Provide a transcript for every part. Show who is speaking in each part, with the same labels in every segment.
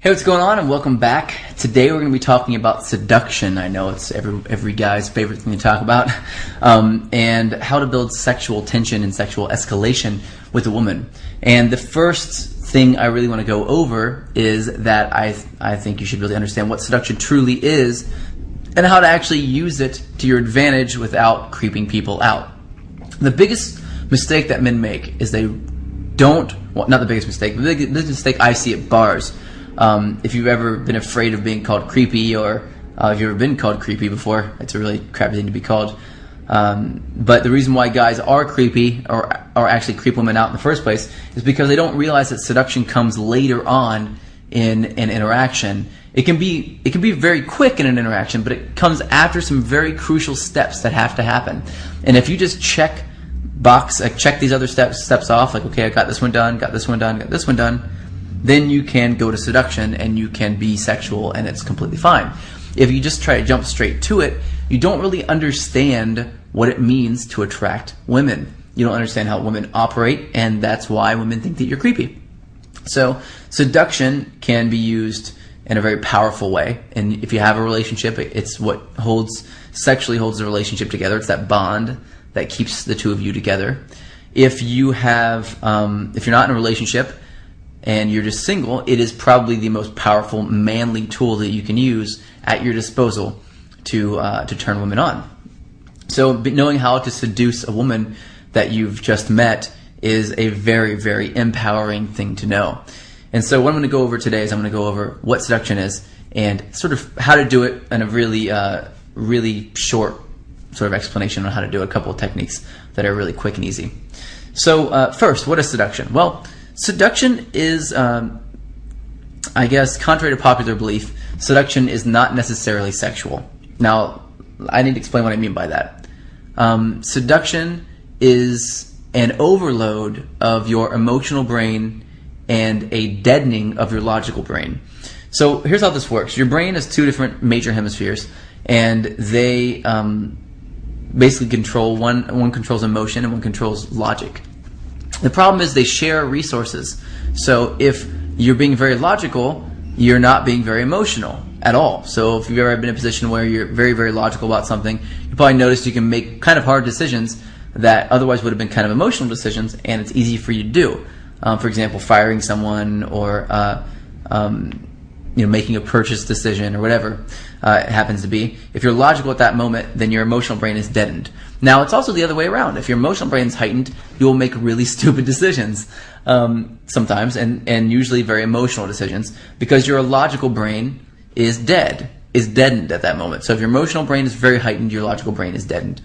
Speaker 1: Hey, what's going on, and welcome back. Today we're going to be talking about seduction. I know it's every guy's favorite thing to talk about, and how to build sexual tension and sexual escalation with a woman. And the first thing I really want to go over is that I think you should really understand what seduction truly is and how to actually use it to your advantage without creeping people out. The biggest mistake that men make is they don't, well, not the biggest mistake, the biggest mistake I see at bars. If you've ever been afraid of being called creepy, or if you've ever been called creepy before, it's a really crappy thing to be called. But the reason why guys are creepy or actually creep women out in the first place is because they don't realize that seduction comes later on in an interaction. It can be very quick in an interaction, but it comes after some very crucial steps that have to happen. And if you just check these other steps off, like, okay, I got this one done, got this one done, got this one done, then you can go to seduction and you can be sexual and it's completely fine. If you just try to jump straight to it, you don't really understand what it means to attract women. You don't understand how women operate, and that's why women think that you're creepy. So seduction can be used in a very powerful way, and if you have a relationship, it's what sexually holds the relationship together. It's that bond that keeps the two of you together. If you're not in a relationship and you're just single, it is probably the most powerful manly tool that you can use at your disposal to turn women on. So knowing how to seduce a woman that you've just met is a very, very empowering thing to know. And so what I'm going to go over today is I'm going to go over what seduction is and sort of how to do it in a really short sort of explanation on how to do a couple of techniques that are really quick and easy. So first, what is seduction? Well, seduction is, I guess, contrary to popular belief, seduction is not necessarily sexual. Now, I need to explain what I mean by that. Seduction is an overload of your emotional brain and a deadening of your logical brain. So here's how this works. Your brain has two different major hemispheres, and they basically control, one controls emotion and one controls logic. The problem is they share resources. So if you're being very logical, you're not being very emotional at all. So if you've ever been in a position where you're very, very logical about something, you probably noticed you can make kind of hard decisions that otherwise would have been kind of emotional decisions, and it's easy for you to do. For example, firing someone, or making a purchase decision, or whatever it happens to be. If you're logical at that moment, then your emotional brain is deadened. Now, it's also the other way around. If your emotional brain is heightened, you will make really stupid decisions sometimes, and usually very emotional decisions, because your logical brain is deadened at that moment. So if your emotional brain is very heightened, your logical brain is deadened.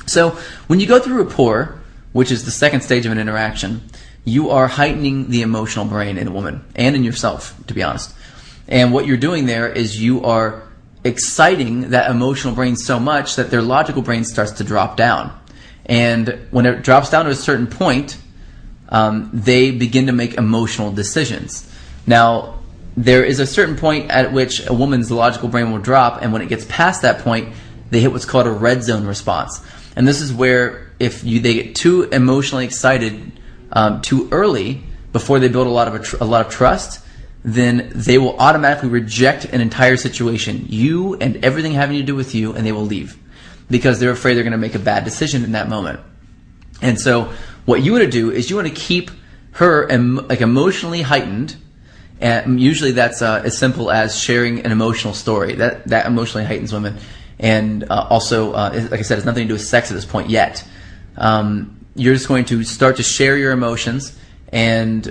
Speaker 1: So when you go through rapport, which is the second stage of an interaction, you are heightening the emotional brain in a woman and in yourself, to be honest. And what you're doing there is you are exciting that emotional brain so much that their logical brain starts to drop down. And when it drops down to a certain point, they begin to make emotional decisions. Now, there is a certain point at which a woman's logical brain will drop, and when it gets past that point, they hit what's called a red zone response. And this is where if they get too emotionally excited too early, before they build a lot of trust, then they will automatically reject an entire situation, you and everything having to do with you, and they will leave because they're afraid they're going to make a bad decision in that moment. And so what you want to do is you want to keep her emotionally heightened, and usually that's as simple as sharing an emotional story. That emotionally heightens women. And also, like I said, it's nothing to do with sex at this point yet. You're just going to start to share your emotions and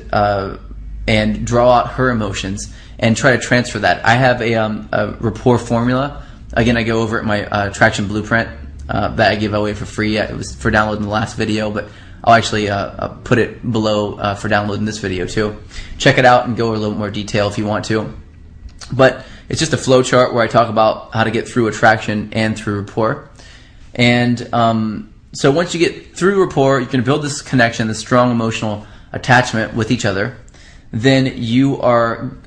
Speaker 1: draw out her emotions and try to transfer that. I have a rapport formula. Again, I go over it in my attraction blueprint that I give away for free. It was for download in the last video, but I'll actually put it below for download in this video too. Check it out and go over a little more detail if you want to. But it's just a flow chart where I talk about how to get through attraction and through rapport. And so once you get through rapport, you can build this connection, this strong emotional attachment with each other. Then you are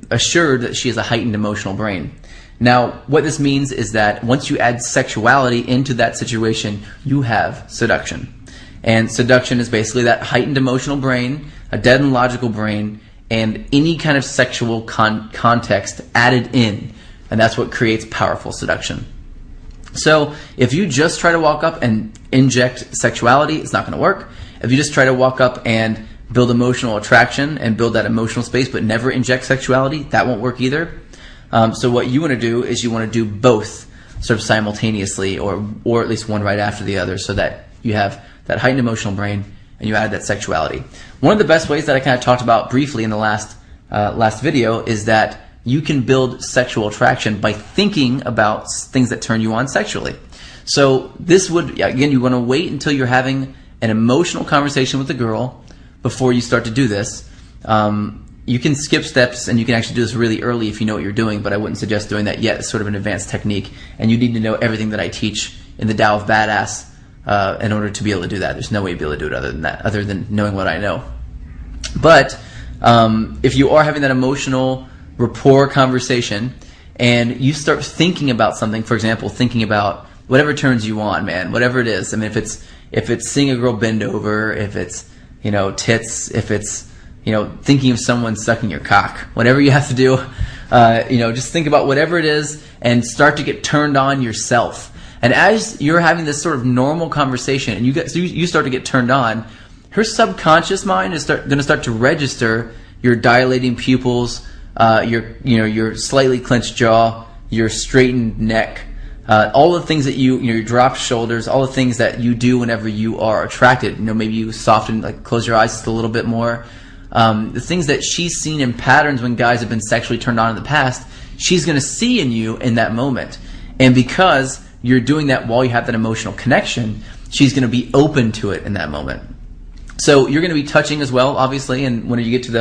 Speaker 1: assured that she has a heightened emotional brain. Now, what this means is that once you add sexuality into that situation, you have seduction. And seduction is basically that heightened emotional brain, a deadened logical brain, and any kind of sexual context added in, and that's what creates powerful seduction. So if you just try to walk up and inject sexuality, it's not going to work. If you just try to walk up and build emotional attraction and build that emotional space but never inject sexuality, that won't work either. So what you want to do is you want to do both sort of simultaneously, or at least one right after the other, so that you have that heightened emotional brain and you add that sexuality. One of the best ways that I kind of talked about briefly in the last video is that you can build sexual attraction by thinking about things that turn you on sexually. So this would, again, you want to wait until you're having an emotional conversation with the girl before you start to do this. You can skip steps and you can actually do this really early if you know what you're doing, but I wouldn't suggest doing that yet. It's sort of an advanced technique, and you need to know everything that I teach in the Tao of Badass in order to be able to do that. There's no way to be able to do it other than that, other than knowing what I know. But if you are having that emotional rapport conversation and you start thinking about something, for example, thinking about whatever turns you on, man, whatever it is. I mean, if it's seeing a girl bend over, if it's, you know, tits, if it's, you know, thinking of someone sucking your cock, whatever you have to do, you know, just think about whatever it is and start to get turned on yourself. And as you're having this sort of normal conversation and you start to get turned on, her subconscious mind is going to start to register your dilating pupils, your slightly clenched jaw, your straightened neck, all the things that your dropped shoulders, all the things that you do whenever you are attracted. You know, maybe you soften, like close your eyes just a little bit more. The things that she's seen in patterns when guys have been sexually turned on in the past, she's going to see in you in that moment. And because you're doing that while you have that emotional connection, she's going to be open to it in that moment. So you're going to be touching as well, obviously, and when you get to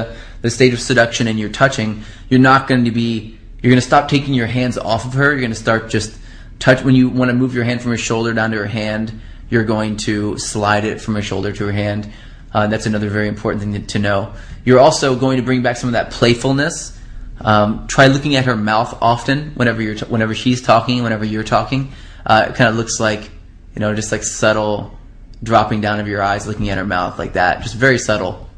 Speaker 1: the stage of seduction and you're touching, you're going to stop taking your hands off of her. You're going to start just touch. When you want to move your hand from her shoulder down to her hand, you're going to slide it from her shoulder to her hand. That's another very important thing to know. You're also going to bring back some of that playfulness. Try looking at her mouth often whenever she's talking, whenever you're talking. It kind of looks like, you know, just like subtle dropping down of your eyes, looking at her mouth like that, just very subtle.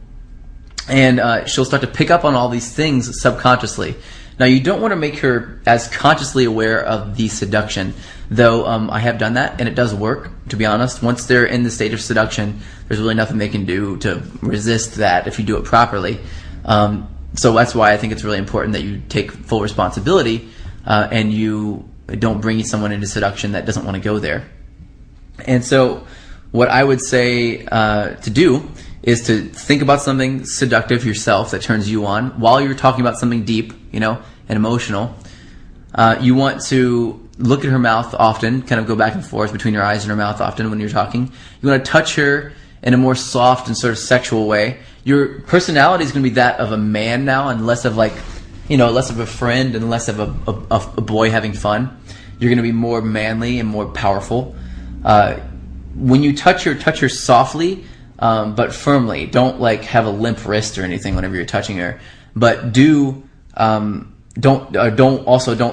Speaker 1: And she'll start to pick up on all these things subconsciously. Now, you don't want to make her as consciously aware of the seduction, though I have done that, and it does work, to be honest. Once they're in the state of seduction, there's really nothing they can do to resist that if you do it properly. So that's why I think it's really important that you take full responsibility and you don't bring someone into seduction that doesn't want to go there. And so what I would say to do is to think about something seductive yourself that turns you on while you're talking about something deep, you know, and emotional. You want to look at her mouth often, kind of go back and forth between your eyes and her mouth often when you're talking. You want to touch her in a more soft and sort of sexual way. Your personality is going to be that of a man now, and less of, like, you know, less of a friend and less of a boy having fun. You're going to be more manly and more powerful. When you touch her softly, but firmly. Don't like have a limp wrist or anything whenever you're touching her. But don't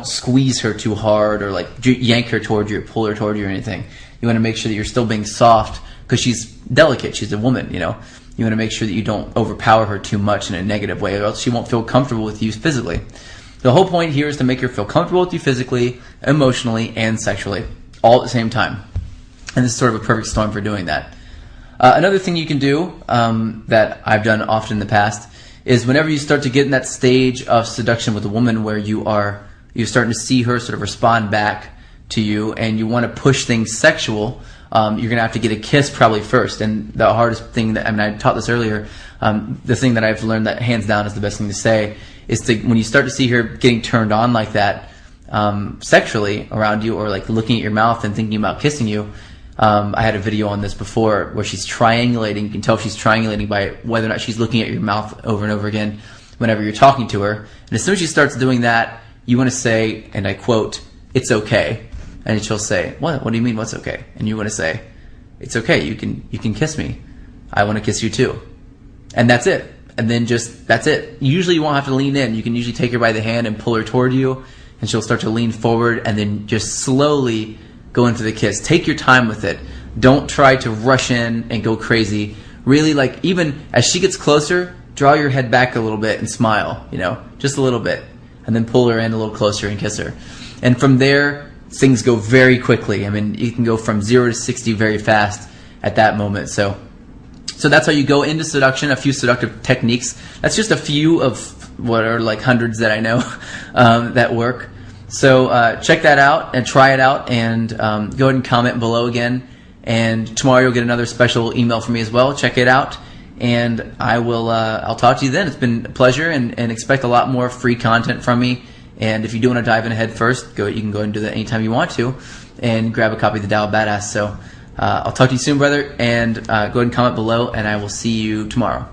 Speaker 1: squeeze her too hard or like yank her toward you or pull her toward you or anything. You want to make sure that you're still being soft because she's delicate. She's a woman, you know. You want to make sure that you don't overpower her too much in a negative way, or else she won't feel comfortable with you physically. The whole point here is to make her feel comfortable with you physically, emotionally, and sexually, all at the same time. And this is sort of a perfect storm for doing that. Another thing you can do that I've done often in the past is whenever you start to get in that stage of seduction with a woman where you're starting to see her sort of respond back to you and you want to push things sexual, you're going to have to get a kiss probably first. And the hardest thing that, I mean, I taught this earlier, the thing that I've learned that hands down is the best thing to say is to, when you start to see her getting turned on like that sexually around you, or like looking at your mouth and thinking about kissing you. I had a video on this before where she's triangulating. You can tell if she's triangulating by whether or not she's looking at your mouth over and over again whenever you're talking to her. And as soon as she starts doing that, you want to say, and I quote, "It's okay." And she'll say, "What? What do you mean, what's okay?" And you want to say, "It's okay. You can kiss me. I want to kiss you too." And that's it. And then that's it. Usually you won't have to lean in. You can usually take her by the hand and pull her toward you, and she'll start to lean forward, and then just slowly go in for the kiss. Take your time with it. Don't try to rush in and go crazy. Really, like, even as she gets closer, draw your head back a little bit and smile, just a little bit, and then pull her in a little closer and kiss her. And from there, things go very quickly. I mean, you can go from 0 to 60 very fast at that moment. So that's how you go into seduction, a few seductive techniques. That's just a few of what are like hundreds that I know that work. So check that out and try it out, and go ahead and comment below again. And tomorrow you'll get another special email from me as well. Check it out, and I'll talk to you then. It's been a pleasure, and expect a lot more free content from me. And if you do want to dive in head first, you can go ahead and do that anytime you want to, and grab a copy of the Dial Badass. So I'll talk to you soon, brother, and go ahead and comment below, and I will see you tomorrow.